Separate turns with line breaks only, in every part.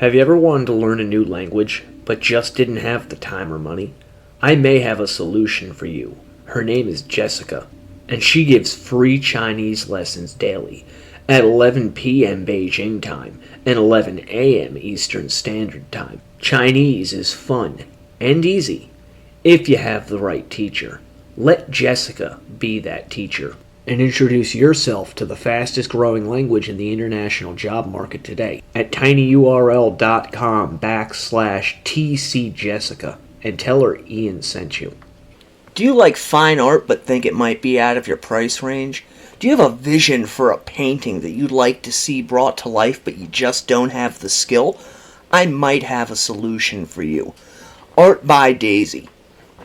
Have you ever wanted to learn a new language, but just didn't have the time or money? I may have a solution for you. Her name is Jessica, and she gives free Chinese lessons daily at 11 p.m. Beijing time and 11 a.m. Eastern Standard Time. Chinese is fun and easy if you have the right teacher. Let Jessica be that teacher and introduce yourself to the fastest growing language in the international job market today at tinyurl.com/tcjessica and tell her Ian sent you.
Do you like fine art but think it might be out of your price range? Do you have a vision for a painting that you'd like to see brought to life but you just don't have the skill? I might have a solution for you. Art by Daisy.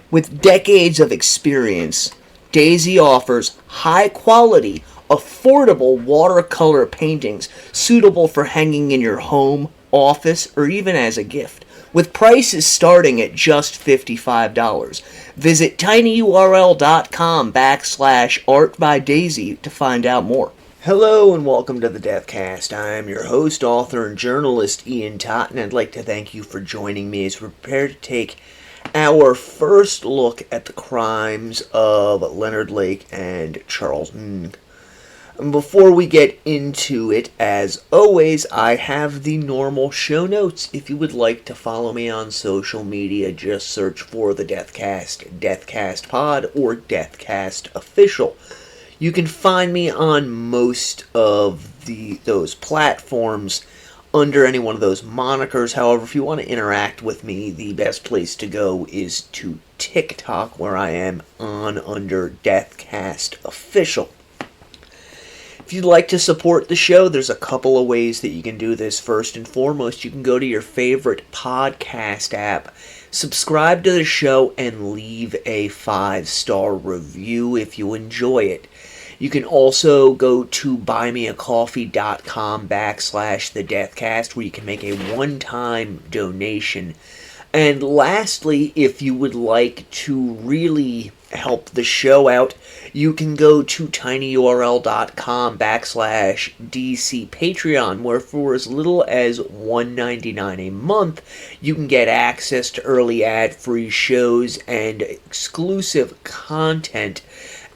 With decades of experience, Daisy offers high-quality, affordable watercolor paintings suitable for hanging in your home, office, or even as a gift, with prices starting at just $55. Visit tinyurl.com/artbydaisy to find out more. Hello and welcome to the Deathcast. I am your host, author, and journalist Ng Chi-tat, and I'd like to thank you for joining me as we prepare to take our first look at the crimes of Leonard Lake and Charles Ng. Before we get into it, as always, I have the normal show notes. If you would like to follow me on social media, just search for the Deathcast, Deathcast Pod, or Deathcast Official. You can find me on most of those platforms under any one of those monikers. However, if you want to interact with me, the best place to go is to TikTok, where I am on under Deathcast Official. If you'd like to support the show, there's a couple of ways that you can do this. First and foremost, you can go to your favorite podcast app, subscribe to the show, and leave a 5-star review if you enjoy it. You can also go to buymeacoffee.com/thedeathcast, where you can make a one-time donation. And lastly, if you would like to really help the show out, you can go to tinyurl.com/DCPatreon, where for as little as $1.99 a month, you can get access to early ad-free shows and exclusive content.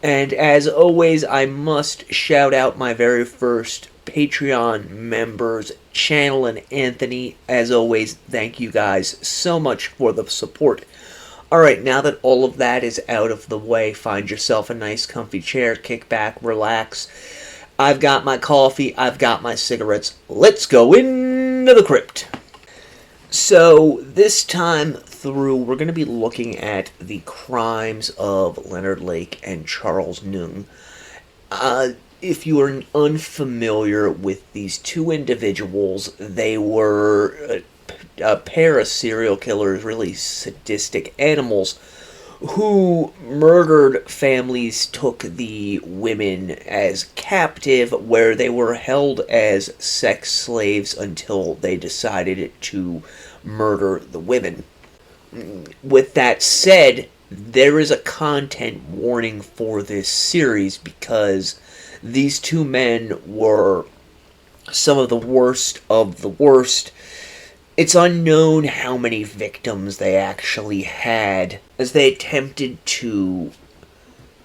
And as always, I must shout out my very first Patreon members, Channel and Anthony. As always, thank you guys so much for the support. Alright, now that all of that is out of the way, find yourself a nice comfy chair, kick back, relax. I've got my coffee, I've got my cigarettes. Let's go into the crypt. So, this time through, we're going to be looking at the crimes of Leonard Lake and Charles Ng. If you are unfamiliar with these two individuals, they were a pair of serial killers, really sadistic animals, who murdered families, took the women as captive, where they were held as sex slaves until they decided to murder the women. With that said, there is a content warning for this series because these two men were some of the worst of the worst. It's unknown how many victims they actually had, as they attempted to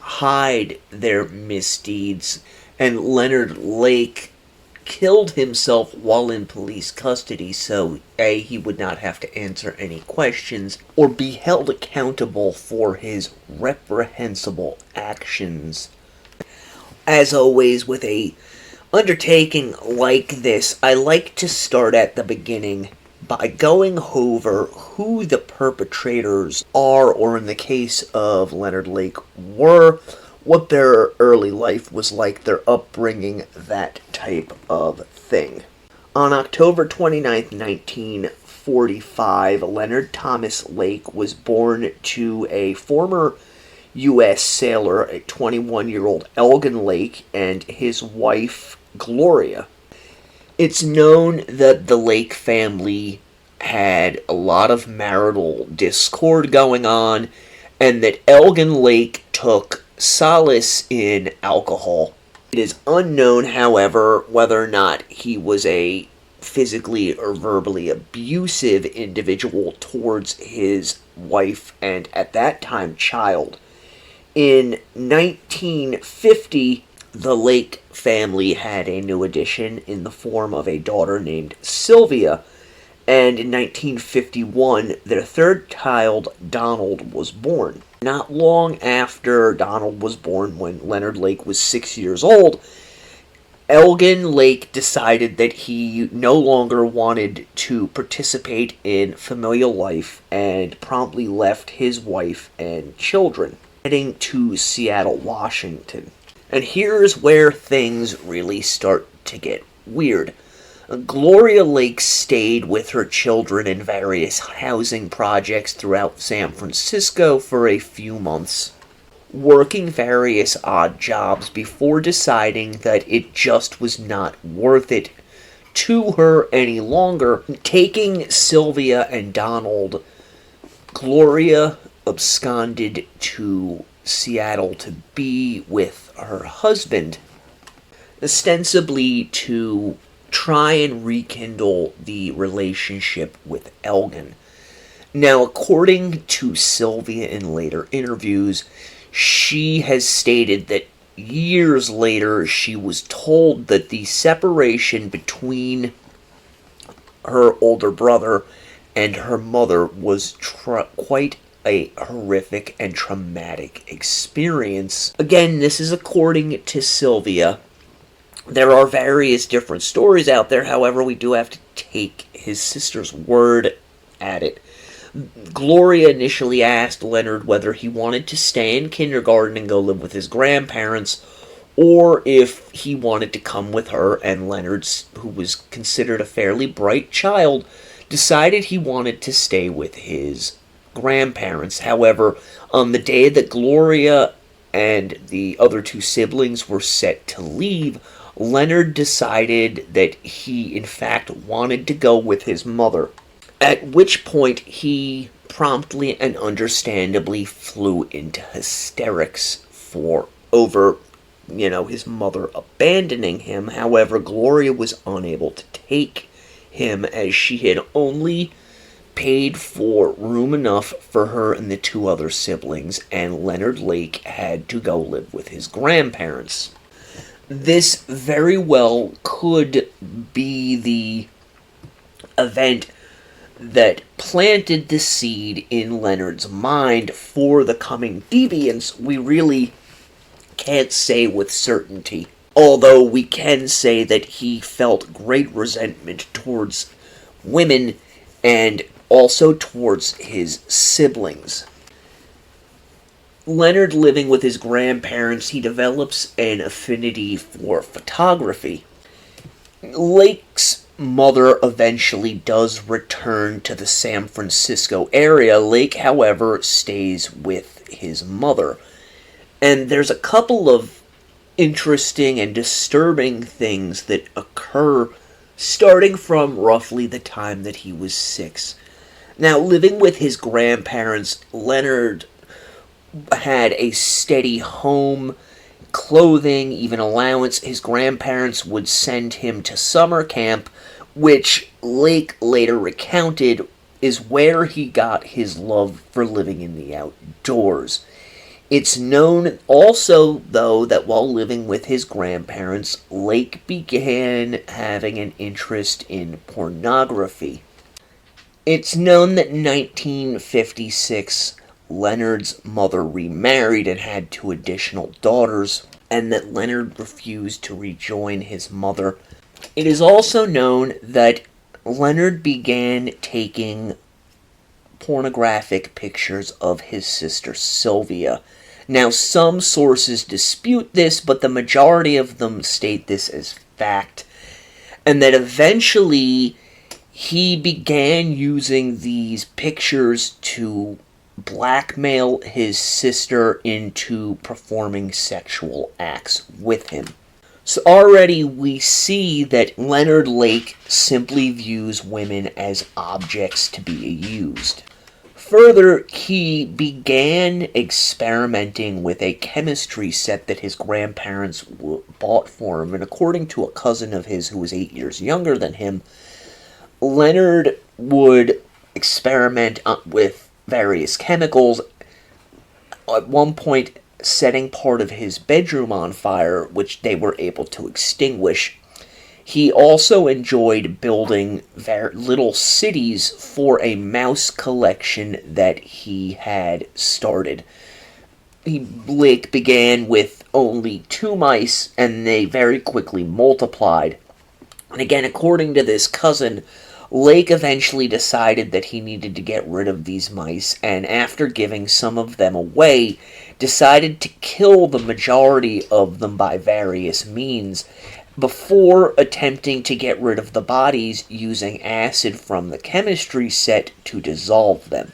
hide their misdeeds, and Leonard Lake killed himself while in police custody, so A, he would not have to answer any questions, or be held accountable for his reprehensible actions. As always, with a undertaking like this, I like to start at the beginning by going over who the perpetrators are, or in the case of Leonard Lake, were, what their early life was like, their upbringing, that type of thing. On October 29th, 1945, Leonard Thomas Lake was born to a former U.S. sailor, a 21-year-old Elgin Lake, and his wife, Gloria. It's known that the Lake family had a lot of marital discord going on, and that Elgin Lake took solace in alcohol. It is unknown, however, whether or not he was a physically or verbally abusive individual towards his wife and, at that time, child. In 1950, the Lake family had a new addition in the form of a daughter named Sylvia, and in 1951, their third child, Donald, was born. Not long after Donald was born, when Leonard Lake was 6 years old, Elgin Lake decided that he no longer wanted to participate in familial life and promptly left his wife and children, heading to Seattle, Washington. And here's where things really start to get weird. Gloria Lake stayed with her children in various housing projects throughout San Francisco for a few months, working various odd jobs before deciding that it just was not worth it to her any longer. Taking Sylvia and Donald, Gloria absconded to Seattle to be with her husband, ostensibly to try and rekindle the relationship with Elgin. Now, according to Sylvia in later interviews, she has stated that years later she was told that the separation between her older brother and her mother was quite a horrific and traumatic experience. Again, this is according to Sylvia. There are various different stories out there, however, we do have to take his sister's word at it. Gloria initially asked Leonard whether he wanted to stay in kindergarten and go live with his grandparents, or if he wanted to come with her, and Leonard, who was considered a fairly bright child, decided he wanted to stay with his grandparents. However, on the day that Gloria and the other two siblings were set to leave, Leonard decided that he, in fact, wanted to go with his mother, at which point he promptly and understandably flew into hysterics over his mother abandoning him. However, Gloria was unable to take him, as she had only paid for room enough for her and the two other siblings, and Leonard Lake had to go live with his grandparents. This very well could be the event that planted the seed in Leonard's mind for the coming deviance. We really can't say with certainty, although we can say that he felt great resentment towards women and also towards his siblings. Leonard living with his grandparents, he develops an affinity for photography. Lake's mother eventually does return to the San Francisco area. Lake, however, stays with his mother. And there's a couple of interesting and disturbing things that occur starting from roughly the time that he was 6. Now, living with his grandparents, Leonard had a steady home, clothing, even allowance. His grandparents would send him to summer camp, which Lake later recounted is where he got his love for living in the outdoors. It's known also, though, that while living with his grandparents, Lake began having an interest in pornography. It's known that in 1956, Leonard's mother remarried and had 2 additional daughters, and that Leonard refused to rejoin his mother. It is also known that Leonard began taking pornographic pictures of his sister Sylvia. Now, some sources dispute this, but the majority of them state this as fact, and that eventually he began using these pictures to blackmail his sister into performing sexual acts with him. So already we see that Leonard Lake simply views women as objects to be used. Further, he began experimenting with a chemistry set that his grandparents bought for him, and according to a cousin of his who was 8 years younger than him, Leonard would experiment with various chemicals, at one point setting part of his bedroom on fire, which they were able to extinguish. He also enjoyed building little cities for a mouse collection that he had started. Lake began with only 2 mice, and they very quickly multiplied. And again, according to this cousin, Lake eventually decided that he needed to get rid of these mice, and after giving some of them away, decided to kill the majority of them by various means, before attempting to get rid of the bodies using acid from the chemistry set to dissolve them.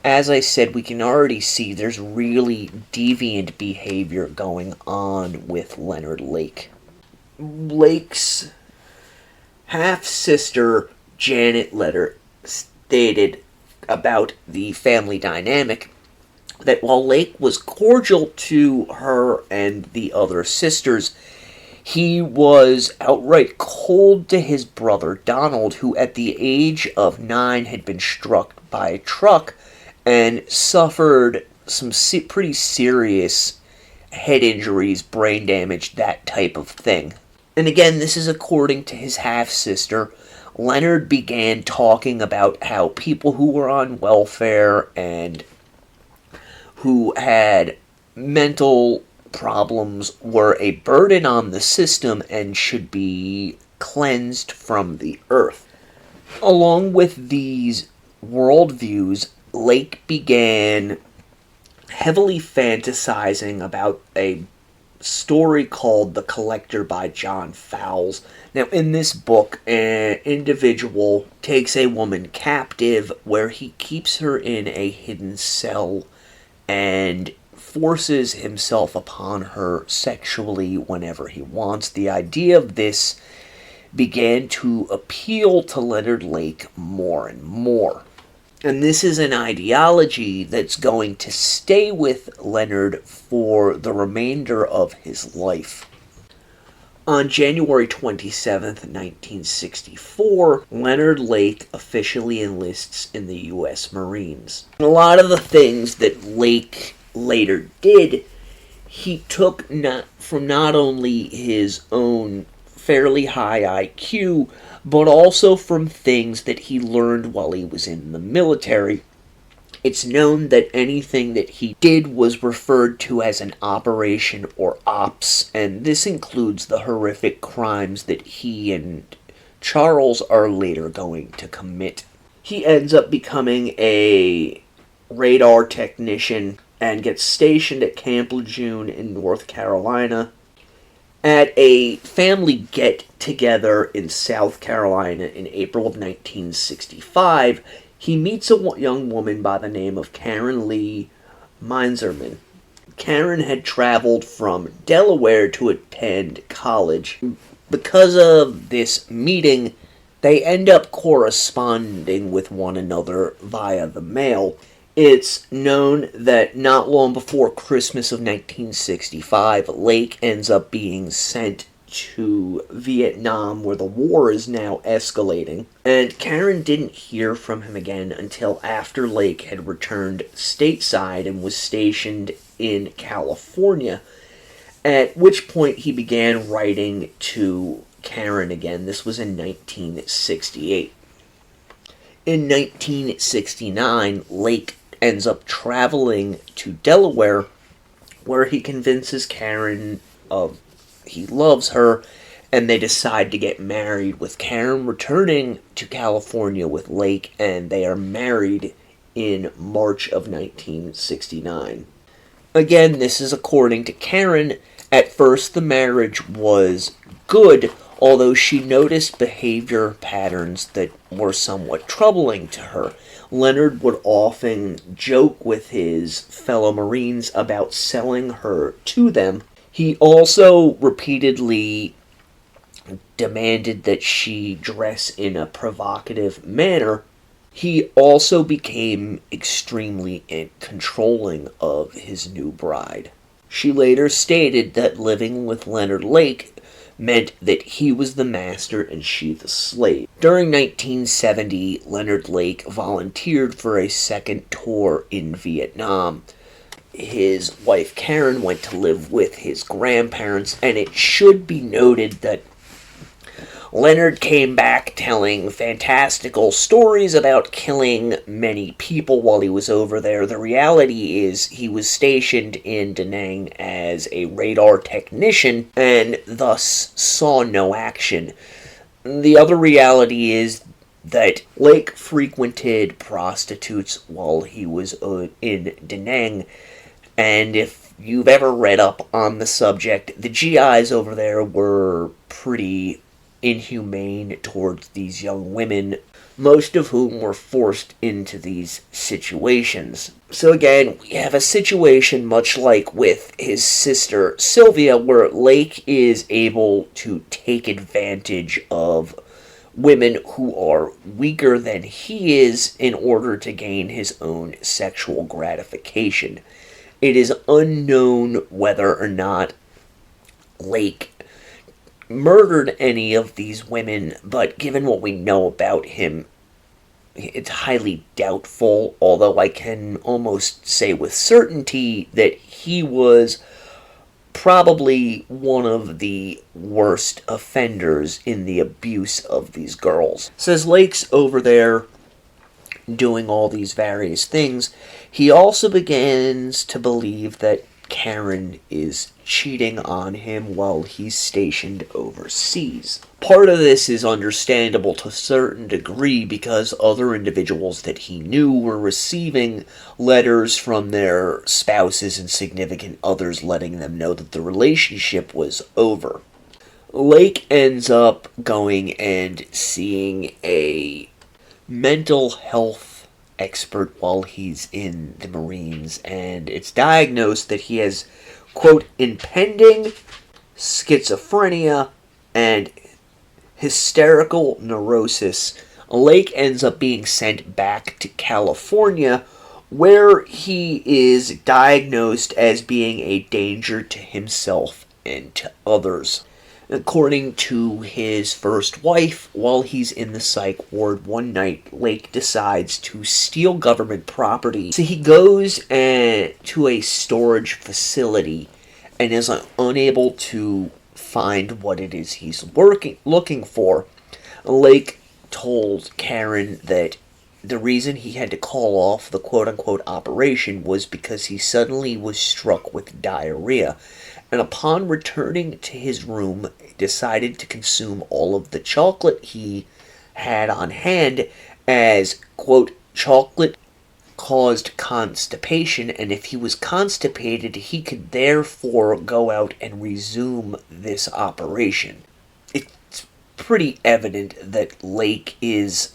As I said, we can already see there's really deviant behavior going on with Leonard Lake. Lake's half-sister, Janet Letter, stated about the family dynamic that while Lake was cordial to her and the other sisters, he was outright cold to his brother Donald, who at the age of 9 had been struck by a truck and suffered some pretty serious head injuries, brain damage, that type of thing. And again, this is according to his half-sister. Leonard began talking about how people who were on welfare and who had mental problems were a burden on the system and should be cleansed from the earth. Along with these worldviews, Lake began heavily fantasizing about a story called The Collector by John Fowles. Now, in this book, an individual takes a woman captive where he keeps her in a hidden cell and forces himself upon her sexually whenever he wants. The idea of this began to appeal to Leonard Lake more and more. And this is an ideology that's going to stay with Leonard for the remainder of his life. On January 27th, 1964, Leonard Lake officially enlists in the U.S. Marines. And a lot of the things that Lake later did, he took from not only his own fairly high IQ, but also from things that he learned while he was in the military. It's known that anything that he did was referred to as an operation or ops, and this includes the horrific crimes that he and Charles are later going to commit. He ends up becoming a radar technician and gets stationed at Camp Lejeune in North Carolina. At a family get-together in South Carolina in April of 1965, he meets a young woman by the name of Karen Lee Meinzerman. Karen had traveled from Delaware to attend college. Because of this meeting, they end up corresponding with one another via the mail. It's known that not long before Christmas of 1965, Lake ends up being sent to Vietnam, where the war is now escalating. And Karen didn't hear from him again until after Lake had returned stateside and was stationed in California, at which point he began writing to Karen again. This was in 1968. In 1969, Lake ends up traveling to Delaware, where he convinces Karen he loves her, and they decide to get married, with Karen returning to California with Lake, and they are married in March of 1969. Again, this is according to Karen. At first, the marriage was good, although she noticed behavior patterns that were somewhat troubling to her. Leonard would often joke with his fellow Marines about selling her to them. He also repeatedly demanded that she dress in a provocative manner. He also became extremely controlling of his new bride. She later stated that living with Leonard Lake meant that he was the master and she the slave. During 1970, Leonard Lake volunteered for a second tour in Vietnam. His wife Karen went to live with his grandparents, and it should be noted that Leonard came back telling fantastical stories about killing many people while he was over there. The reality is he was stationed in Da Nang as a radar technician and thus saw no action. The other reality is that Lake frequented prostitutes while he was in Da Nang, and if you've ever read up on the subject, the GIs over there were pretty inhumane towards these young women, most of whom were forced into these situations. So again, we have a situation much like with his sister Sylvia, where Lake is able to take advantage of women who are weaker than he is in order to gain his own sexual gratification. It is unknown whether or not Lake murdered any of these women, but given what we know about him, it's highly doubtful, although I can almost say with certainty that he was probably one of the worst offenders in the abuse of these girls. Says Lake's over there doing all these various things. He also begins to believe that Karen is cheating on him while he's stationed overseas. Part of this is understandable to a certain degree because other individuals that he knew were receiving letters from their spouses and significant others letting them know that the relationship was over. Lake ends up going and seeing a mental health expert while he's in the Marines, and it's diagnosed that he has, quote, impending schizophrenia and hysterical neurosis. Lake ends up being sent back to California, where he is diagnosed as being a danger to himself and to others. According to his first wife, while he's in the psych ward one night, Lake decides to steal government property. So he goes to a storage facility and is unable to find what it is he's looking for. Lake told Karen that the reason he had to call off the quote-unquote operation was because he suddenly was struck with diarrhea, and upon returning to his room, decided to consume all of the chocolate he had on hand, as, quote, chocolate caused constipation, and if he was constipated, he could therefore go out and resume this operation. It's pretty evident that Lake is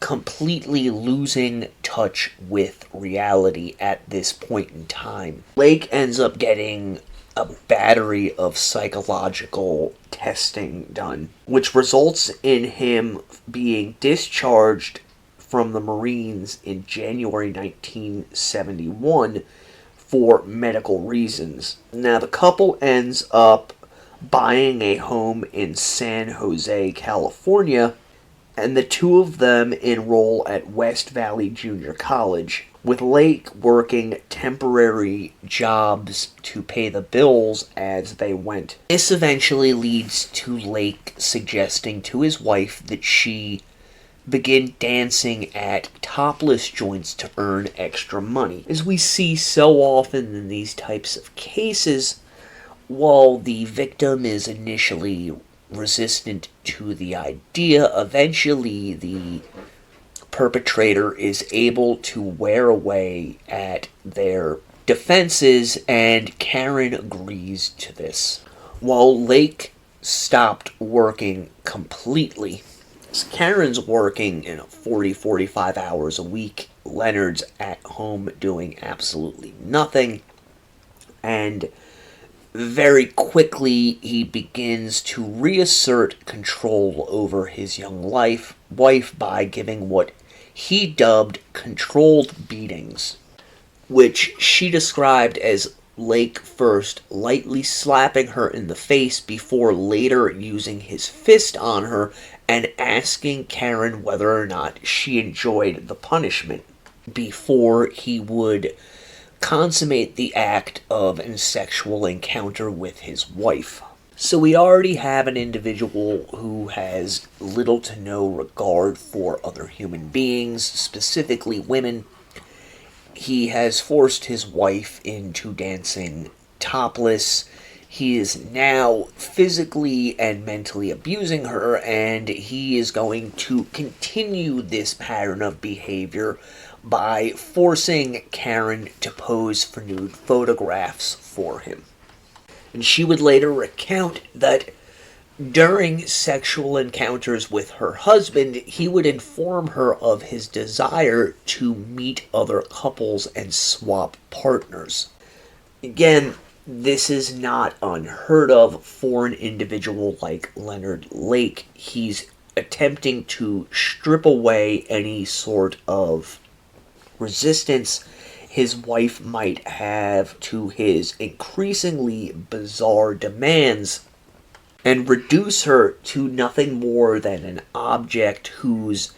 completely losing touch with reality at this point in time. Lake ends up getting a battery of psychological testing done, which results in him being discharged from the Marines in January 1971 for medical reasons. Now, the couple ends up buying a home in San Jose, California, and the two of them enroll at West Valley Junior College, with Lake working temporary jobs to pay the bills as they went. This eventually leads to Lake suggesting to his wife that she begin dancing at topless joints to earn extra money. As we see so often in these types of cases, while the victim is initially resistant to the idea, eventually the perpetrator is able to wear away at their defenses, and Karen agrees to this. While Lake stopped working completely, Karen's working 40-45 hours a week. Leonard's at home doing absolutely nothing, and very quickly he begins to reassert control over his young wife by giving what he dubbed controlled beatings, which she described as Lake first lightly slapping her in the face before later using his fist on her and asking Karen whether or not she enjoyed the punishment before he would consummate the act of a sexual encounter with his wife. So we already have an individual who has little to no regard for other human beings, specifically women. He has forced his wife into dancing topless. He is now physically and mentally abusing her, and he is going to continue this pattern of behavior by forcing Karen to pose for nude photographs for him. And she would later recount that during sexual encounters with her husband, he would inform her of his desire to meet other couples and swap partners. Again, this is not unheard of for an individual like Leonard Lake. He's attempting to strip away any sort of resistance his wife might have to his increasingly bizarre demands and reduce her to nothing more than an object whose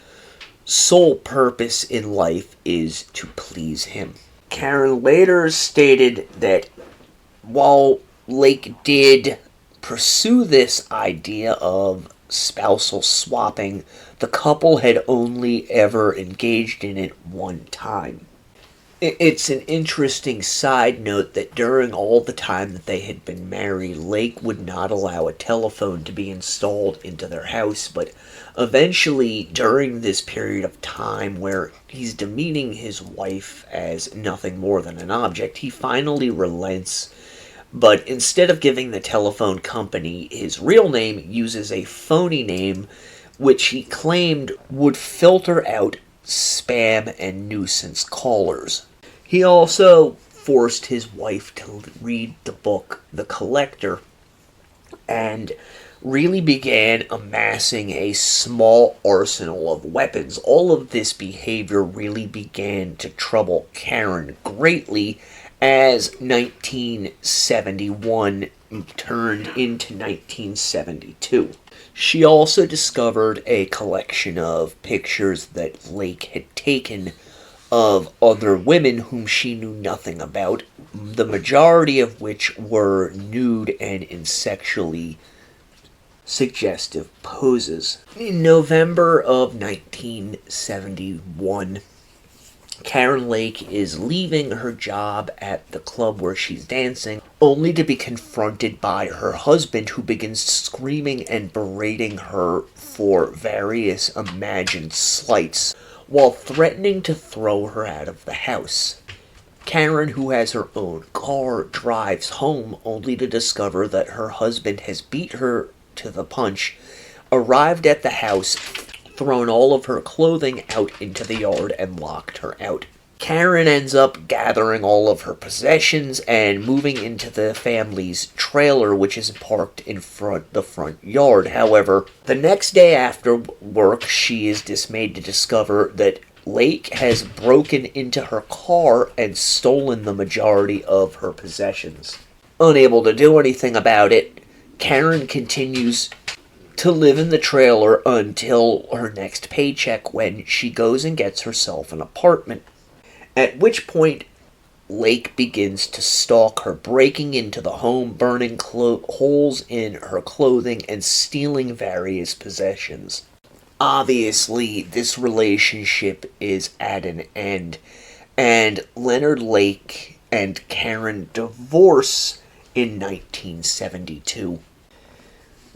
sole purpose in life is to please him. Karen later stated that while Lake did pursue this idea of spousal swapping, the couple had only ever engaged in it one time. It's an interesting side note that during all the time that they had been married, Lake would not allow a telephone to be installed into their house, but eventually, during this period of time where he's demeaning his wife as nothing more than an object, he finally relents, but instead of giving the telephone company his real name, uses a phony name, which he claimed would filter out spam and nuisance callers. He also forced his wife to read the book The Collector and really began amassing a small arsenal of weapons. All of this behavior really began to trouble Karen greatly as 1971 turned into 1972. She also discovered a collection of pictures that Lake had taken of other women whom she knew nothing about, the majority of which were nude and in sexually suggestive poses. In November of 1971, Karen Lake is leaving her job at the club where she's dancing, only to be confronted by her husband, who begins screaming and berating her for various imagined slights, while threatening to throw her out of the house. Karen, who has her own car, drives home, only to discover that her husband has beat her to the punch, arrived at the house, thrown all of her clothing out into the yard, and locked her out. Karen ends up gathering all of her possessions and moving into the family's trailer, which is parked in the front yard. However, the next day after work, she is dismayed to discover that Lake has broken into her car and stolen the majority of her possessions. Unable to do anything about it, Karen continues to live in the trailer until her next paycheck, when she goes and gets herself an apartment. At which point, Lake begins to stalk her, breaking into the home, burning holes in her clothing, and stealing various possessions. Obviously, this relationship is at an end, and Leonard Lake and Karen divorce in 1972.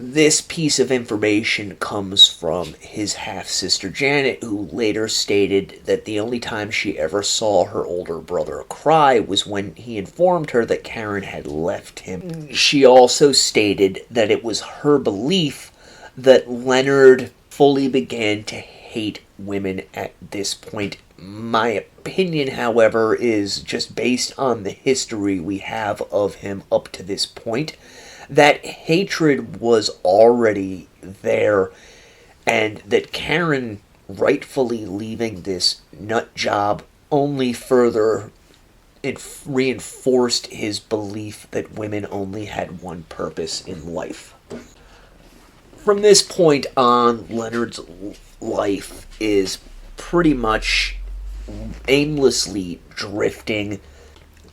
This piece of information comes from his half-sister Janet, who later stated that the only time she ever saw her older brother cry was when he informed her that Karen had left him. She also stated that it was her belief that Leonard fully began to hate women at this point. My opinion, however, is just based on the history we have of him up to this point, that hatred was already there, and that Karen rightfully leaving this nut job only further it reinforced his belief that women only had one purpose in life. From this point on, Leonard's life is pretty much aimlessly drifting,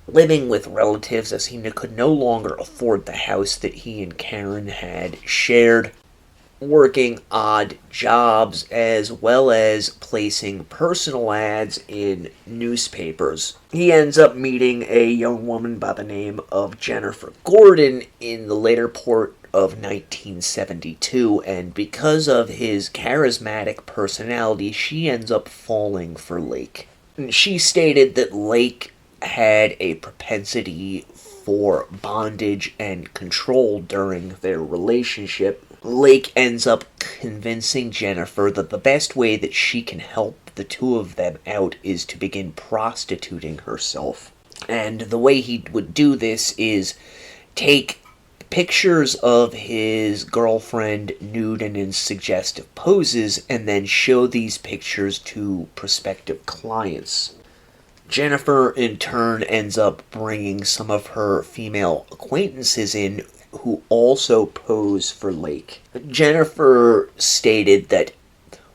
living with relatives as he could no longer afford the house that he and Karen had shared, working odd jobs as well as placing personal ads in newspapers. He ends up meeting a young woman by the name of Jennifer Gordon in the later part of 1972, and because of his charismatic personality, she ends up falling for Lake. And she stated that Lake had a propensity for bondage and control during their relationship. Lake ends up convincing Jennifer that the best way that she can help the two of them out is to begin prostituting herself. And the way he would do this is take pictures of his girlfriend nude and in suggestive poses and then show these pictures to prospective clients. Jennifer, in turn, ends up bringing some of her female acquaintances in who also pose for Lake. Jennifer stated that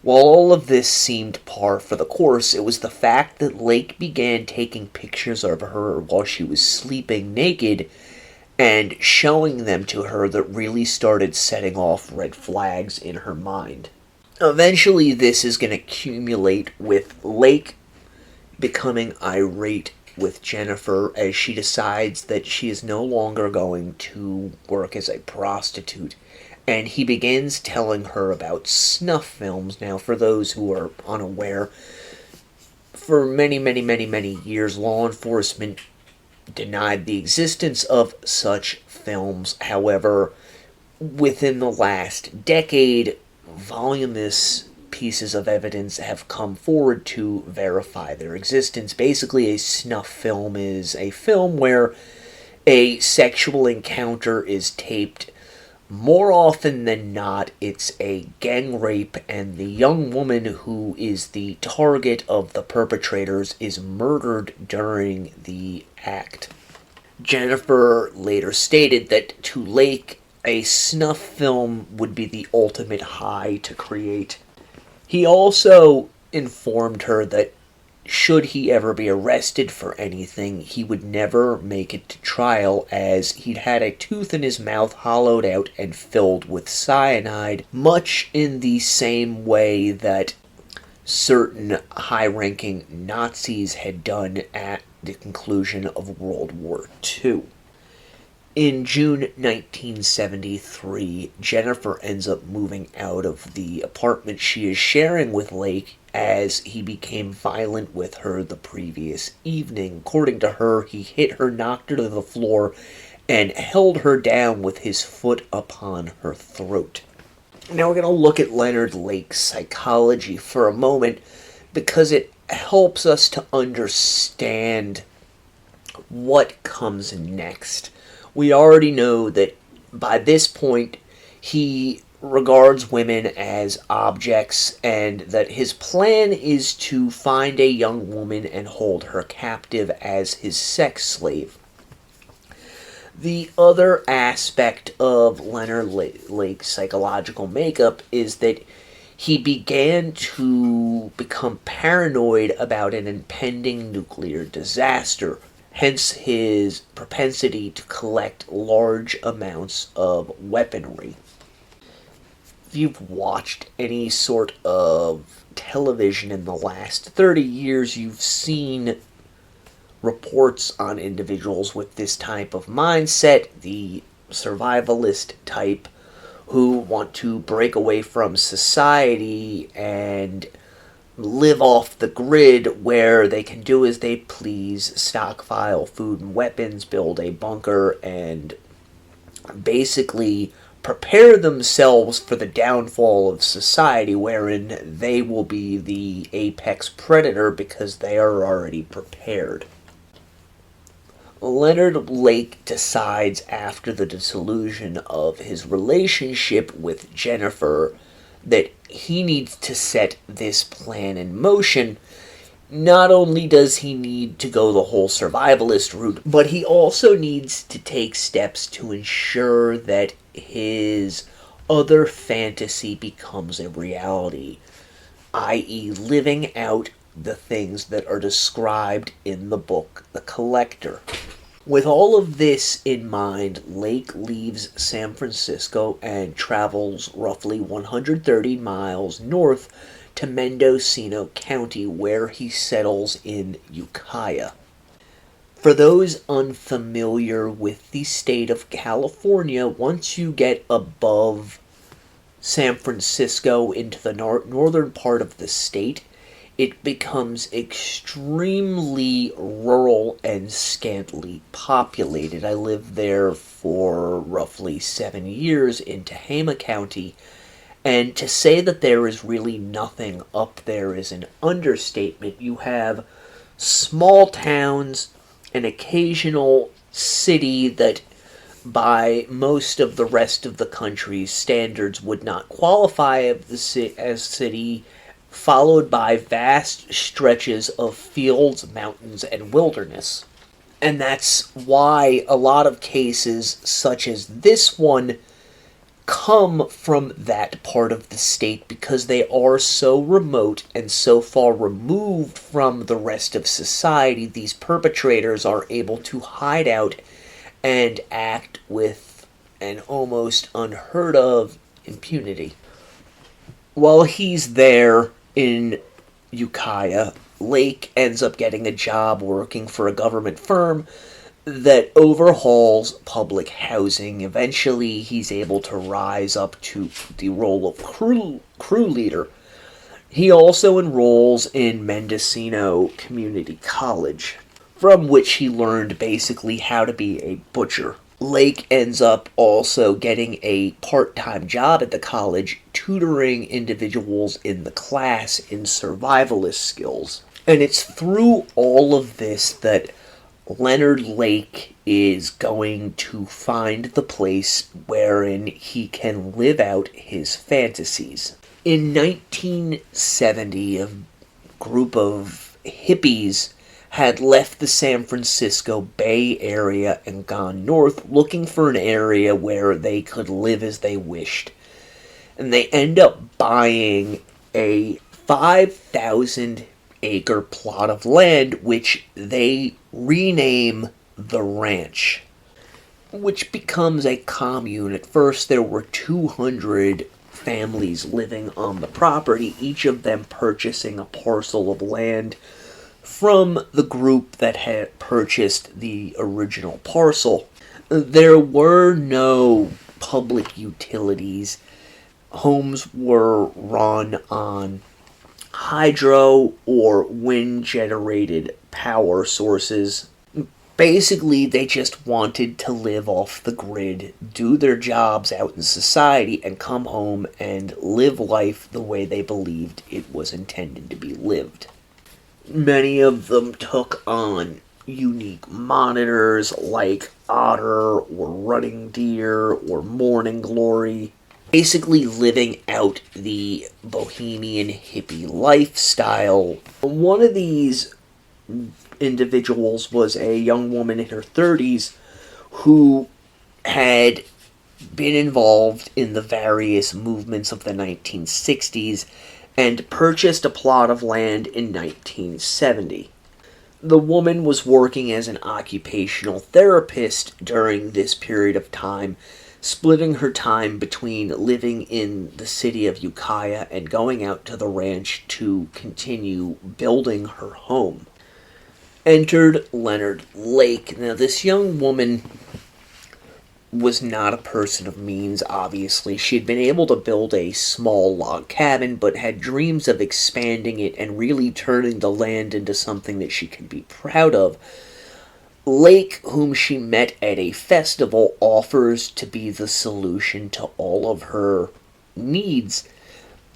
while all of this seemed par for the course, it was the fact that Lake began taking pictures of her while she was sleeping naked and showing them to her that really started setting off red flags in her mind. Eventually, this is going to accumulate with Lake becoming irate with Jennifer as she decides that she is no longer going to work as a prostitute, and he begins telling her about snuff films. Now, for those who are unaware, for many years, law enforcement denied the existence of such films. However, within the last decade, voluminous pieces of evidence have come forward to verify their existence. Basically, a snuff film is a film where a sexual encounter is taped. More often than not, it's a gang rape, and the young woman who is the target of the perpetrators is murdered during the act. Jennifer later stated that to Lake, a snuff film would be the ultimate high to create. He also informed her that should he ever be arrested for anything, he would never make it to trial, as he'd had a tooth in his mouth hollowed out and filled with cyanide, much in the same way that certain high-ranking Nazis had done at the conclusion of World War II. In June 1973, Jennifer ends up moving out of the apartment she is sharing with Lake as he became violent with her the previous evening. According to her, he hit her, knocked her to the floor, and held her down with his foot upon her throat. Now we're going to look at Leonard Lake's psychology for a moment, because it helps us to understand what comes next. We already know that by this point, he regards women as objects, and that his plan is to find a young woman and hold her captive as his sex slave. The other aspect of Leonard Lake's psychological makeup is that he began to become paranoid about an impending nuclear disaster, hence his propensity to collect large amounts of weaponry. If you've watched any sort of television in the last 30 years, you've seen reports on individuals with this type of mindset, the survivalist type, who want to break away from society and live off the grid, where they can do as they please, stockpile food and weapons, build a bunker, and basically prepare themselves for the downfall of society, wherein they will be the apex predator because they are already prepared. Leonard Lake decides, after the dissolution of his relationship with Jennifer, that he needs to set this plan in motion. Not only does he need to go the whole survivalist route, but he also needs to take steps to ensure that his other fantasy becomes a reality, i.e., living out the things that are described in the book The Collector. With all of this in mind, Lake leaves San Francisco and travels roughly 130 miles north to Mendocino County, where he settles in Ukiah. For those unfamiliar with the state of California, once you get above San Francisco into the northern part of the state, it becomes extremely rural and scantily populated. I lived there for roughly 7 years in Tehama County, and to say that there is really nothing up there is an understatement. You have small towns, an occasional city that by most of the rest of the country's standards would not qualify as city, followed by vast stretches of fields, mountains, and wilderness. And that's why a lot of cases, such as this one, come from that part of the state because they are so remote and so far removed from the rest of society. These perpetrators are able to hide out and act with an almost unheard of impunity. While he's there in Ukiah, Lake ends up getting a job working for a government firm that overhauls public housing. Eventually, he's able to rise up to the role of crew leader. He also enrolls in Mendocino Community College, from which he learned basically how to be a butcher. Lake ends up also getting a part-time job at the college, tutoring individuals in the class in survivalist skills. And it's through all of this that Leonard Lake is going to find the place wherein he can live out his fantasies. In 1970, a group of hippies had left the San Francisco Bay Area and gone north looking for an area where they could live as they wished. And they end up buying a 5,000 acre plot of land, which they rename the ranch, which becomes a commune. At first there were 200 families living on the property, each of them purchasing a parcel of land from the group that had purchased the original parcel. There were no public utilities. Homes were run on hydro or wind-generated power sources. Basically, they just wanted to live off the grid, do their jobs out in society, and come home and live life the way they believed it was intended to be lived. Many of them took on unique monitors like Otter or Running Deer or Morning Glory, basically living out the bohemian hippie lifestyle. One of these individuals was a young woman in her 30s who had been involved in the various movements of the 1960s and purchased a plot of land in 1970. The woman was working as an occupational therapist during this period of time, splitting her time between living in the city of Ukiah and going out to the ranch to continue building her home. Entered Leonard Lake. Now, this young woman was not a person of means, obviously. She had been able to build a small log cabin, but had dreams of expanding it and really turning the land into something that she could be proud of. Lake, whom she met at a festival, offers to be the solution to all of her needs,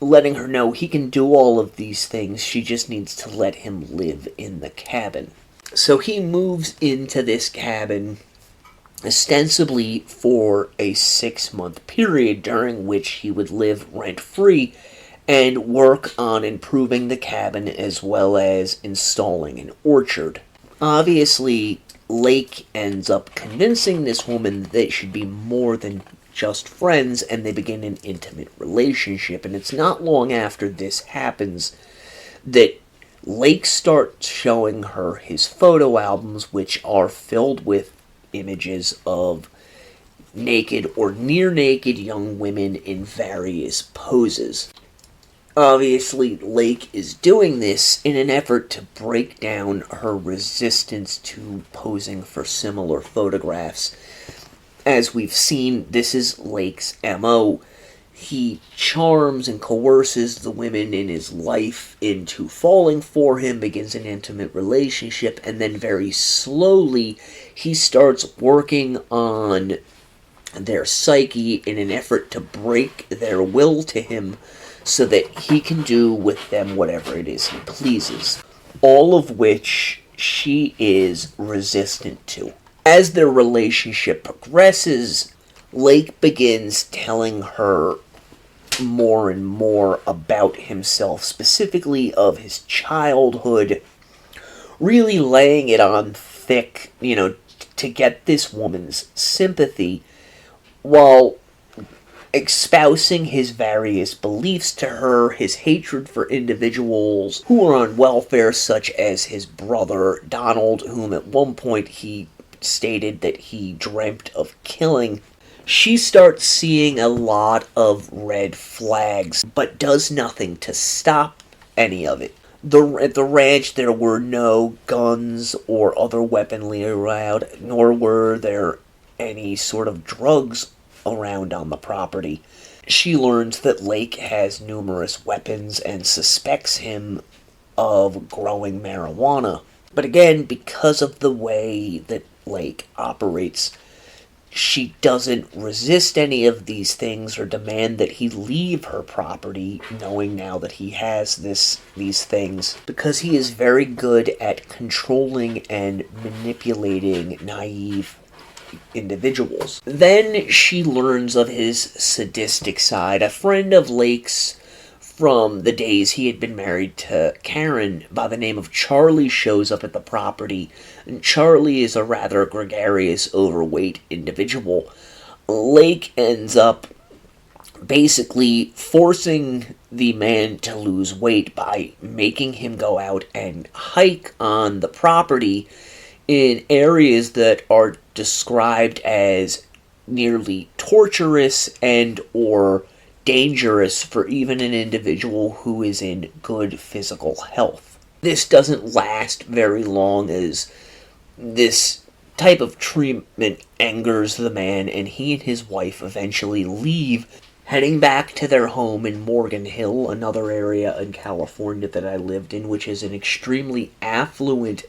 letting her know he can do all of these things, she just needs to let him live in the cabin. So he moves into this cabin ostensibly for a 6-month period during which he would live rent-free and work on improving the cabin as well as installing an orchard. Obviously, Lake ends up convincing this woman that they should be more than just friends, and they begin an intimate relationship. And it's not long after this happens that Lake starts showing her his photo albums, which are filled with images of naked or near naked young women in various poses. Obviously, Lake is doing this in an effort to break down her resistance to posing for similar photographs. As we've seen, this is Lake's MO. He charms and coerces the women in his life into falling for him, begins an intimate relationship, and then very slowly he starts working on their psyche in an effort to break their will to him so that he can do with them whatever it is he pleases. All of which she is resistant to. As their relationship progresses, Lake begins telling her more and more about himself, specifically of his childhood, really laying it on thick, to get this woman's sympathy, while espousing his various beliefs to her, his hatred for individuals who are on welfare, such as his brother Donald, whom at one point he stated that he dreamt of killing. She starts seeing a lot of red flags, but does nothing to stop any of it. At the ranch, there were no guns or other weaponry around, nor were there any sort of drugs around on the property. She learns that Lake has numerous weapons and suspects him of growing marijuana. But again, because of the way that Lake operates, she doesn't resist any of these things or demand that he leave her property, knowing now that he has these things, because he is very good at controlling and manipulating naive individuals. Then she learns of his sadistic side. A friend of Lake's from the days he had been married to Karen by the name of Charlie shows up at the property, and Charlie is a rather gregarious, overweight individual. Lake ends up basically forcing the man to lose weight by making him go out and hike on the property in areas that are described as nearly torturous and or dangerous for even an individual who is in good physical health. This doesn't last very long, as this type of treatment angers the man, and he and his wife eventually leave, heading back to their home in Morgan Hill, another area in California that I lived in, which is an extremely affluent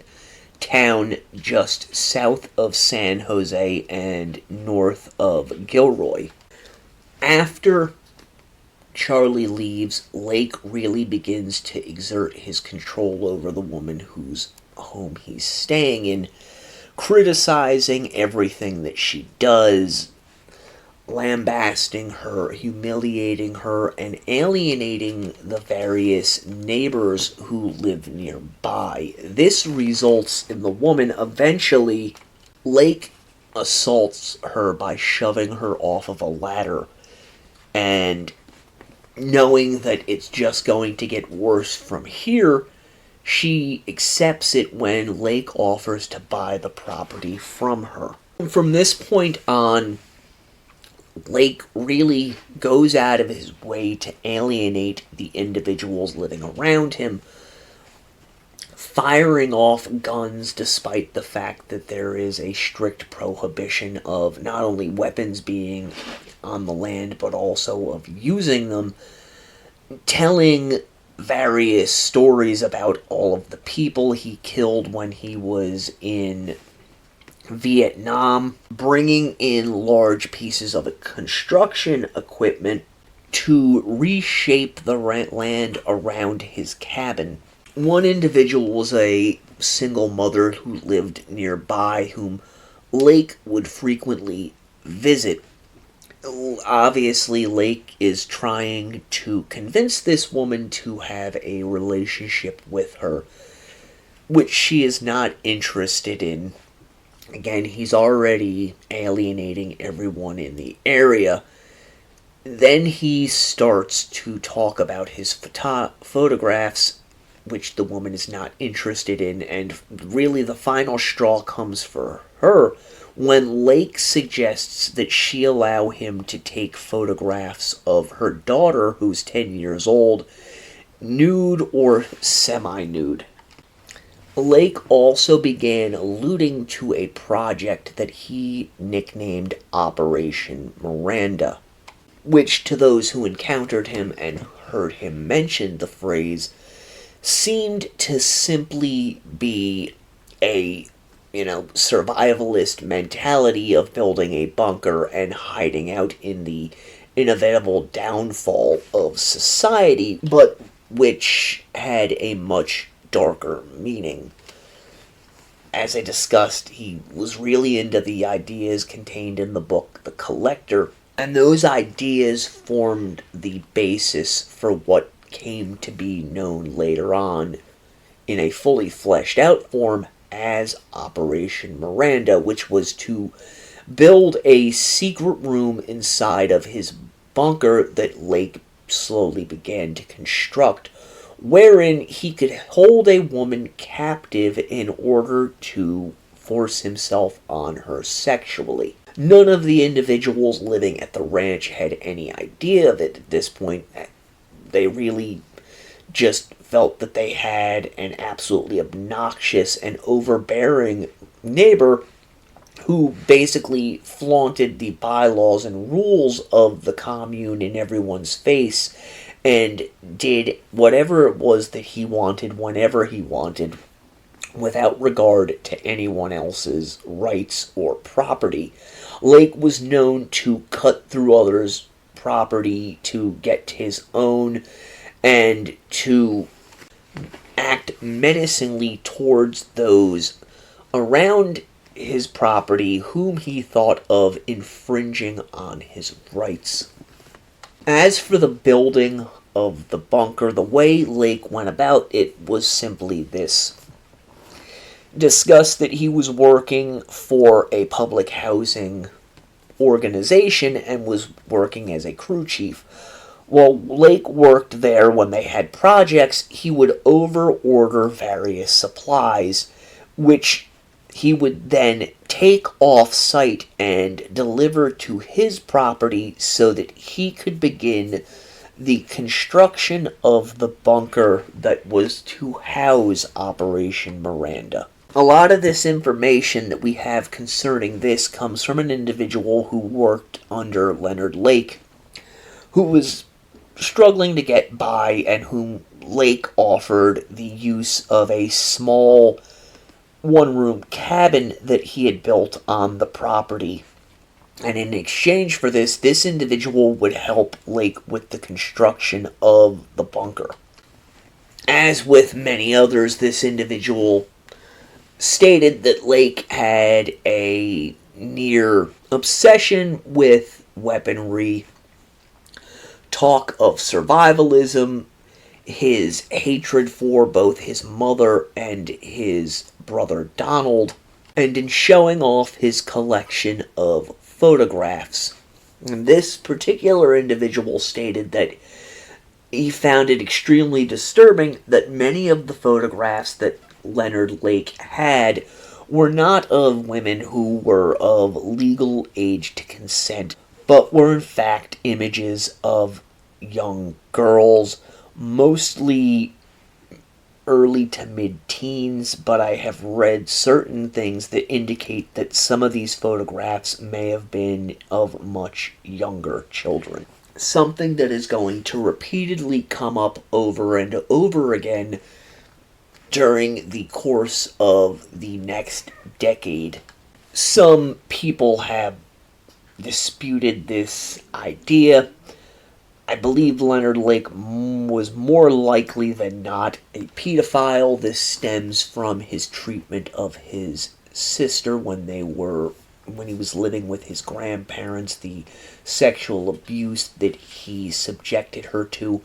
town just south of San Jose and north of Gilroy. After Charlie leaves, Lake really begins to exert his control over the woman whose home he's staying in, criticizing everything that she does, lambasting her, humiliating her, and alienating the various neighbors who live nearby. This results in the woman eventually, Lake assaults her by shoving her off of a ladder, and knowing that it's just going to get worse from here, she accepts it when Lake offers to buy the property from her. From this point on, Lake really goes out of his way to alienate the individuals living around him, firing off guns despite the fact that there is a strict prohibition of not only weapons being on the land, but also of using them, telling various stories about all of the people he killed when he was in Vietnam, bringing in large pieces of construction equipment to reshape the land around his cabin. One individual was a single mother who lived nearby, whom Lake would frequently visit. Obviously, Lake is trying to convince this woman to have a relationship with her, which she is not interested in. Again, he's already alienating everyone in the area. Then he starts to talk about his photographs, which the woman is not interested in, and really the final straw comes for her when Lake suggests that she allow him to take photographs of her daughter, who's 10 years old, nude or semi-nude. Lake also began alluding to a project that he nicknamed Operation Miranda, which to those who encountered him and heard him mention the phrase seemed to simply be a, survivalist mentality of building a bunker and hiding out in the inevitable downfall of society, but which had a much darker meaning. As I discussed, he was really into the ideas contained in the book The Collector, and those ideas formed the basis for what came to be known later on in a fully fleshed out form as Operation Miranda, which was to build a secret room inside of his bunker that Lake slowly began to construct, wherein he could hold a woman captive in order to force himself on her sexually. None of the individuals living at the ranch had any idea of it at this point. They really just felt that they had an absolutely obnoxious and overbearing neighbor who basically flaunted the bylaws and rules of the commune in everyone's face and did whatever it was that he wanted whenever he wanted without regard to anyone else's rights or property. Lake was known to cut through others' property to get his own and to act menacingly towards those around his property whom he thought of infringing on his rights. As for the building of the bunker, the way Lake went about it was simply this. Discussed that he was working for a public housing organization and was working as a crew chief. While Lake worked there when they had projects, he would over-order various supplies, which he would then take off-site and deliver to his property so that he could begin the construction of the bunker that was to house Operation Miranda. A lot of this information that we have concerning this comes from an individual who worked under Leonard Lake, who was struggling to get by and whom Lake offered the use of a small one-room cabin that he had built on the property. And in exchange for this individual would help Lake with the construction of the bunker. As with many others, this individual stated that Lake had a near obsession with weaponry, talk of survivalism, his hatred for both his mother and his brother Donald, and in showing off his collection of photographs. And this particular individual stated that he found it extremely disturbing that many of the photographs that Leonard Lake had were not of women who were of legal age to consent, but were in fact images of young girls, mostly early to mid-teens, but I have read certain things that indicate that some of these photographs may have been of much younger children. Something that is going to repeatedly come up over and over again during the course of the next decade. Some people have disputed this idea. I believe Leonard Lake was more likely than not a pedophile. This stems from his treatment of his sister when they were when he was living with his grandparents, the sexual abuse that he subjected her to,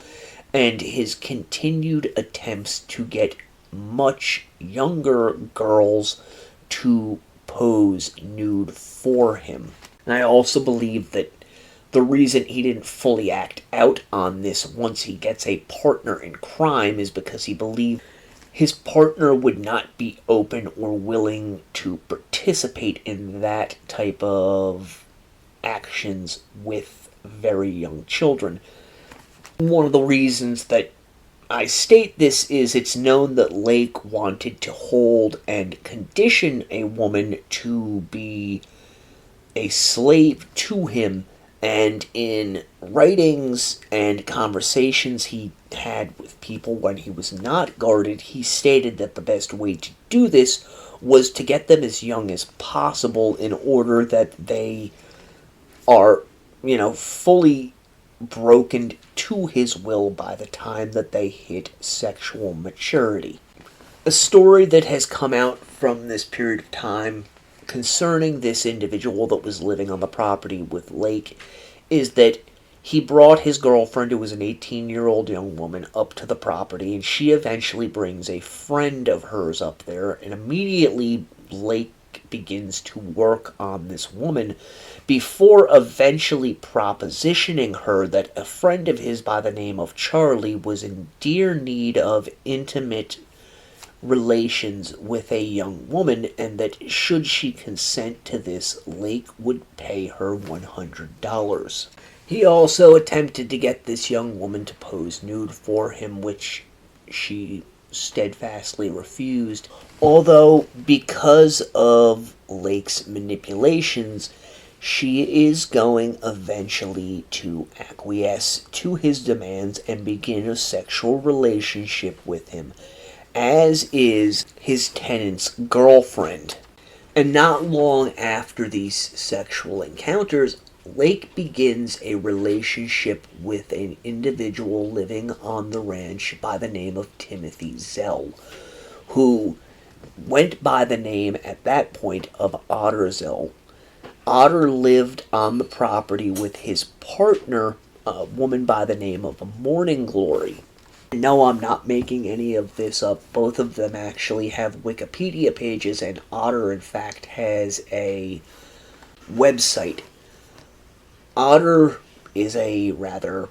and his continued attempts to get much younger girls to pose nude for him. And I also believe that the reason he didn't fully act out on this once he gets a partner in crime is because he believed his partner would not be open or willing to participate in that type of actions with very young children. One of the reasons that I state this is it's known that Lake wanted to hold and condition a woman to be a slave to him, and in writings and conversations he had with people when he was not guarded, he stated that the best way to do this was to get them as young as possible in order that they are, fully broken to his will by the time that they hit sexual maturity. A story that has come out from this period of time concerning this individual that was living on the property with Lake is that he brought his girlfriend, who was an 18-year-old young woman, up to the property, and she eventually brings a friend of hers up there, and immediately Lake begins to work on this woman before eventually propositioning her that a friend of his by the name of Charlie was in dire need of intimate relations with a young woman, and that should she consent to this, Lake would pay her $100. He also attempted to get this young woman to pose nude for him, which she steadfastly refused, although because of Lake's manipulations, she is going eventually to acquiesce to his demands and begin a sexual relationship with him, as is his tenant's girlfriend. And not long after these sexual encounters, Lake begins a relationship with an individual living on the ranch by the name of Timothy Zell, who went by the name at that point of Otter Zell. Otter lived on the property with his partner, a woman by the name of Morning Glory. No, I'm not making any of this up. Both of them actually have Wikipedia pages, and Otter, in fact, has a website. Otter is a rather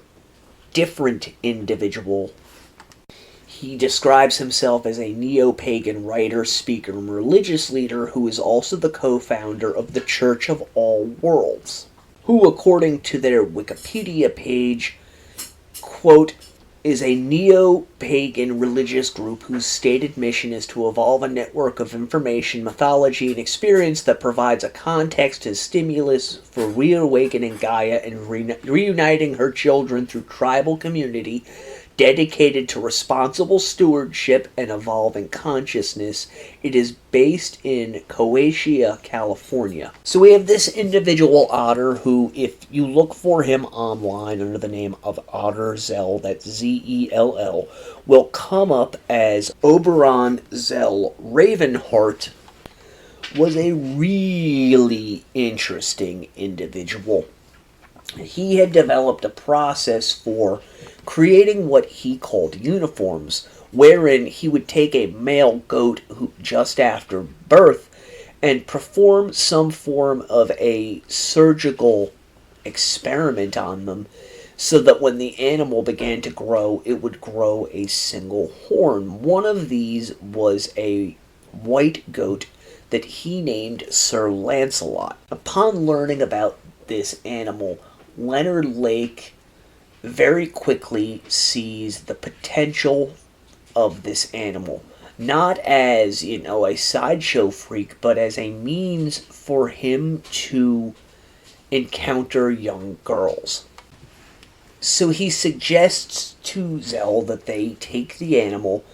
different individual. He describes himself as a neo-pagan writer, speaker, and religious leader who is also the co-founder of the Church of All Worlds, who, according to their Wikipedia page, quote, is a neo-pagan religious group whose stated mission is to evolve a network of information, mythology, and experience that provides a context and stimulus for reawakening Gaia and reuniting her children through tribal community dedicated to responsible stewardship and evolving consciousness. It is based in Coachella, California. So we have this individual Otter who, if you look for him online under the name of Otter Zell, that's Zell, will come up as Oberon Zell Ravenheart, was a really interesting individual. He had developed a process for creating what he called uniforms, wherein he would take a male goat who just after birth and perform some form of a surgical experiment on them, so that when the animal began to grow, it would grow a single horn. One of these was a white goat that he named Sir Lancelot. Upon learning about this animal, Leonard Lake very quickly sees the potential of this animal, not as, a sideshow freak, but as a means for him to encounter young girls. So he suggests to Zell that they take the animal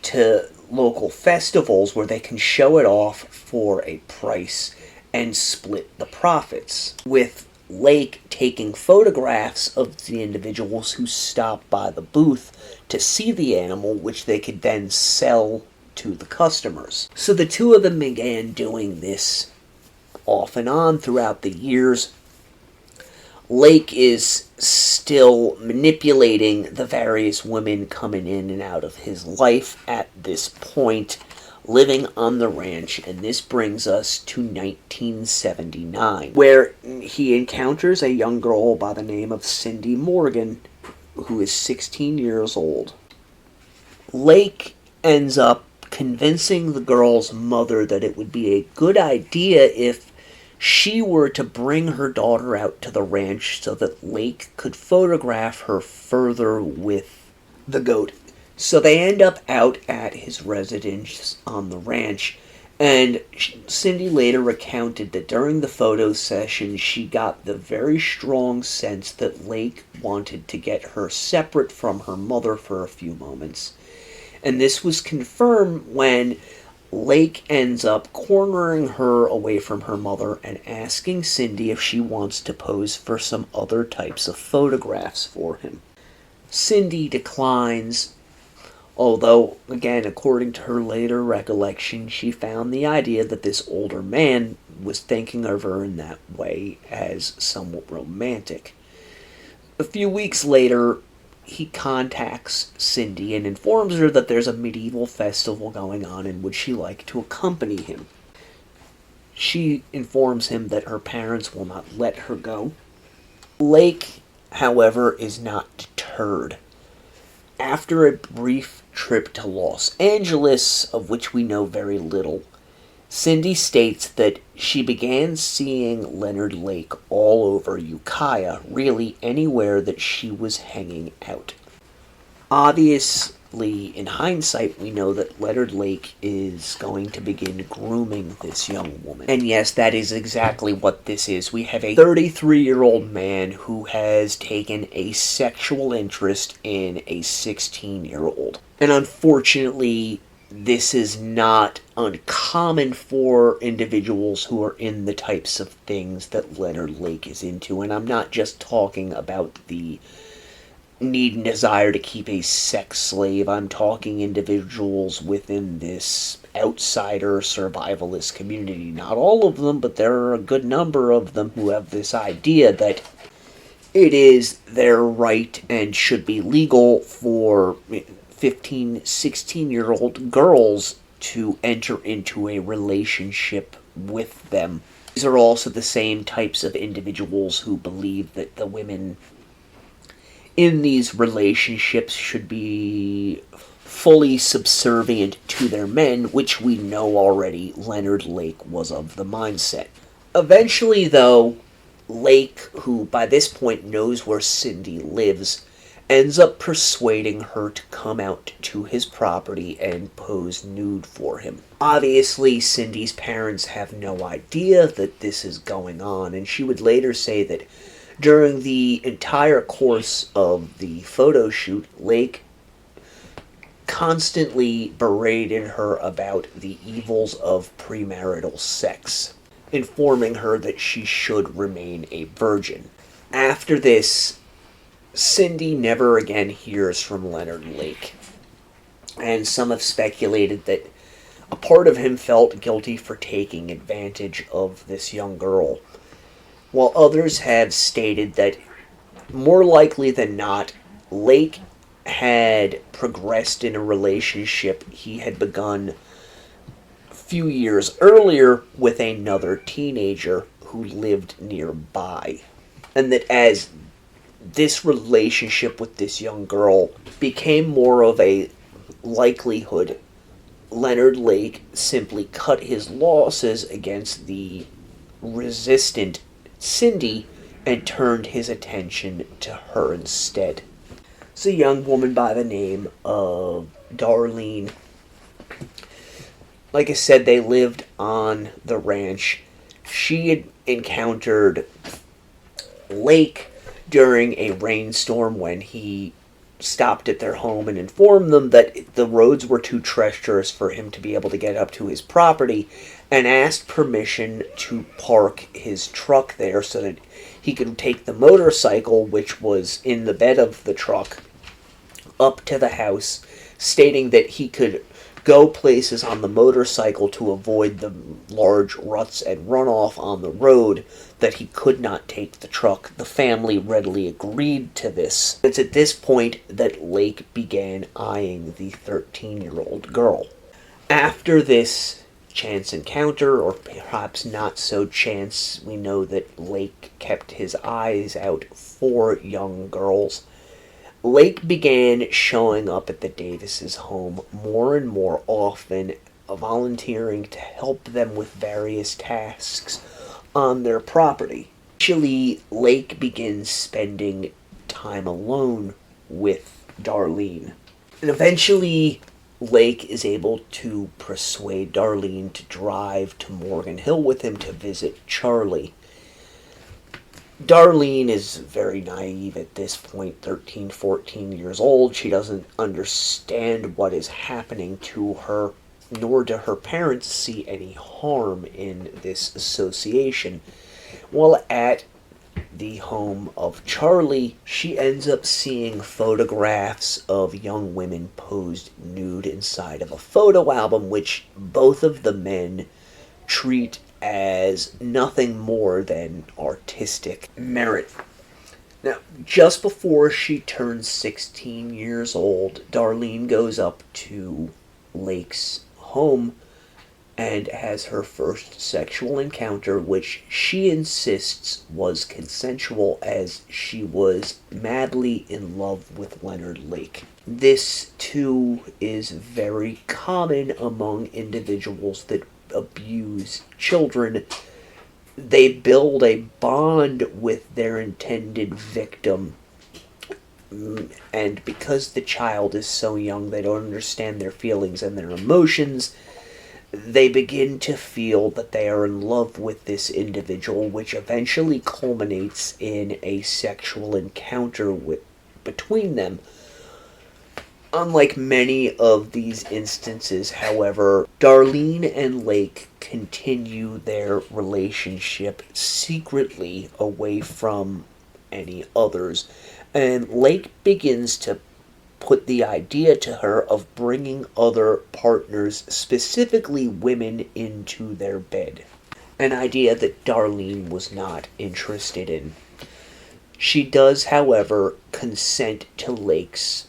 to local festivals where they can show it off for a price and split the profits, with Lake taking photographs of the individuals who stopped by the booth to see the animal, which they could then sell to the customers. So the two of them began doing this off and on throughout the years. Lake is still manipulating the various women coming in and out of his life at this point, living on the ranch, and this brings us to 1979, where he encounters a young girl by the name of Cindy Morgan, who is 16 years old. Lake ends up convincing the girl's mother that it would be a good idea if she were to bring her daughter out to the ranch so that Lake could photograph her further with the goat. So they end up out at his residence on the ranch, and Cindy later recounted that during the photo session she got the very strong sense that Lake wanted to get her separate from her mother for a few moments. And this was confirmed when Lake ends up cornering her away from her mother and asking Cindy if she wants to pose for some other types of photographs for him. Cindy declines, although, again, according to her later recollection, she found the idea that this older man was thinking of her in that way as somewhat romantic. A few weeks later, he contacts Cindy and informs her that there's a medieval festival going on and would she like to accompany him. She informs him that her parents will not let her go. Lake, however, is not deterred. After a brief trip to Los Angeles, of which we know very little, Cindy states that she began seeing Leonard Lake all over Ukiah, really anywhere that she was hanging out. Obviously, in hindsight, we know that Leonard Lake is going to begin grooming this young woman. And yes, that is exactly what this is. We have a 33-year-old man who has taken a sexual interest in a 16-year-old. And unfortunately, this is not uncommon for individuals who are in the types of things that Leonard Lake is into. And I'm not just talking about the need and desire to keep a sex slave. I'm talking individuals within this outsider survivalist community. Not all of them, but there are a good number of them who have this idea that it is their right and should be legal for 15, 16-year-old girls to enter into a relationship with them. These are also the same types of individuals who believe that the women in these relationships should be fully subservient to their men, which we know already Leonard Lake was of the mindset. Eventually, though, Lake, who by this point knows where Cindy lives, ends up persuading her to come out to his property and pose nude for him. Obviously, Cindy's parents have no idea that this is going on, and she would later say that during the entire course of the photo shoot, Lake constantly berated her about the evils of premarital sex, informing her that she should remain a virgin. After this, Cindy never again hears from Leonard Lake, and some have speculated that a part of him felt guilty for taking advantage of this young girl, while others have stated that more likely than not, Lake had progressed in a relationship he had begun a few years earlier with another teenager who lived nearby, and that as this relationship with this young girl became more of a likelihood, Leonard Lake simply cut his losses against the resistant Cindy and turned his attention to her instead. It's a young woman by the name of Darlene. Like I said, they lived on the ranch. She had encountered Lake during a rainstorm when he stopped at their home and informed them that the roads were too treacherous for him to be able to get up to his property, and asked permission to park his truck there so that he could take the motorcycle, which was in the bed of the truck, up to the house, stating that he could go places on the motorcycle to avoid the large ruts and runoff on the road, that he could not take the truck. The family readily agreed to this. It's at this point that Lake began eyeing the 13-year-old girl. After this chance encounter, or perhaps not so chance, we know that Lake kept his eyes out for young girls. Lake began showing up at the Davises' home more and more often, volunteering to help them with various tasks on their property. Eventually, Lake begins spending time alone with Darlene. And eventually, Lake is able to persuade Darlene to drive to Morgan Hill with him to visit Charlie. Darlene is very naive at this point, 13, 14 years old. She doesn't understand what is happening to her, nor do her parents see any harm in this association. While at the home of Charlie, she ends up seeing photographs of young women posed nude inside of a photo album, which both of the men treat as nothing more than artistic merit. Now, just before she turns 16 years old, Darlene goes up to Lake's home and has her first sexual encounter, which she insists was consensual, as she was madly in love with Leonard Lake. This, too, is very common among individuals that abuse children. They build a bond with their intended victim, and because the child is so young, they don't understand their feelings and their emotions, they begin to feel that they are in love with this individual, which eventually culminates in a sexual encounter between them. Unlike many of these instances, however, Darlene and Lake continue their relationship secretly away from any others, and Lake begins to put the idea to her of bringing other partners, specifically women, into their bed. An idea that Darlene was not interested in. She does, however, consent to Lake's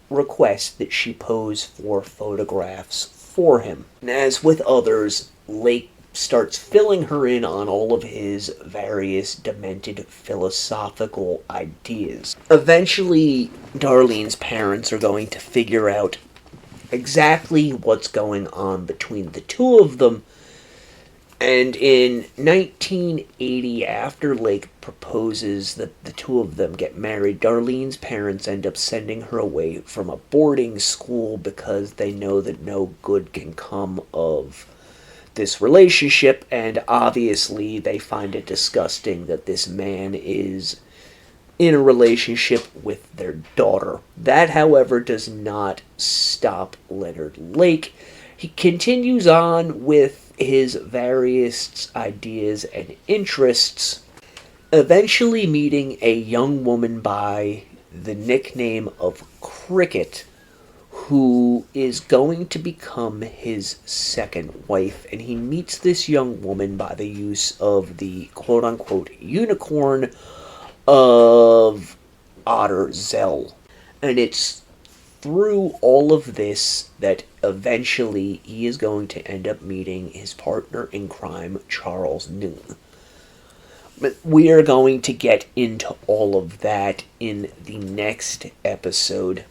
request that she pose for photographs for him. And as with others, Lake starts filling her in on all of his various demented philosophical ideas. Eventually, Darlene's parents are going to figure out exactly what's going on between the two of them, and in 1980, after Lake proposes that the two of them get married, Darlene's parents end up sending her away from a boarding school because they know that no good can come of this relationship, and obviously they find it disgusting that this man is in a relationship with their daughter. That, however, does not stop Leonard Lake. He continues on with his various ideas and interests, eventually meeting a young woman by the nickname of Cricket, who is going to become his second wife. And he meets this young woman by the use of the quote-unquote unicorn of Otter Zell. And it's through all of this that eventually he is going to end up meeting his partner in crime, Charles Ng. But we are going to get into all of that in the next episode.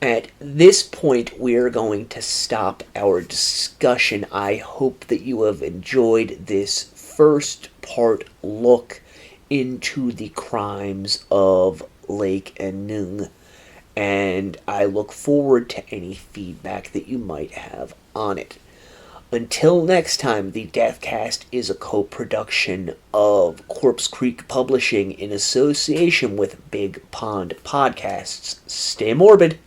At this point, we are going to stop our discussion. I hope that you have enjoyed this first part look into the crimes of Lake and Ng, and I look forward to any feedback that you might have on it. Until next time, the Deathcast is a co-production of Corpse Creek Publishing in association with Big Pond Podcasts. Stay morbid.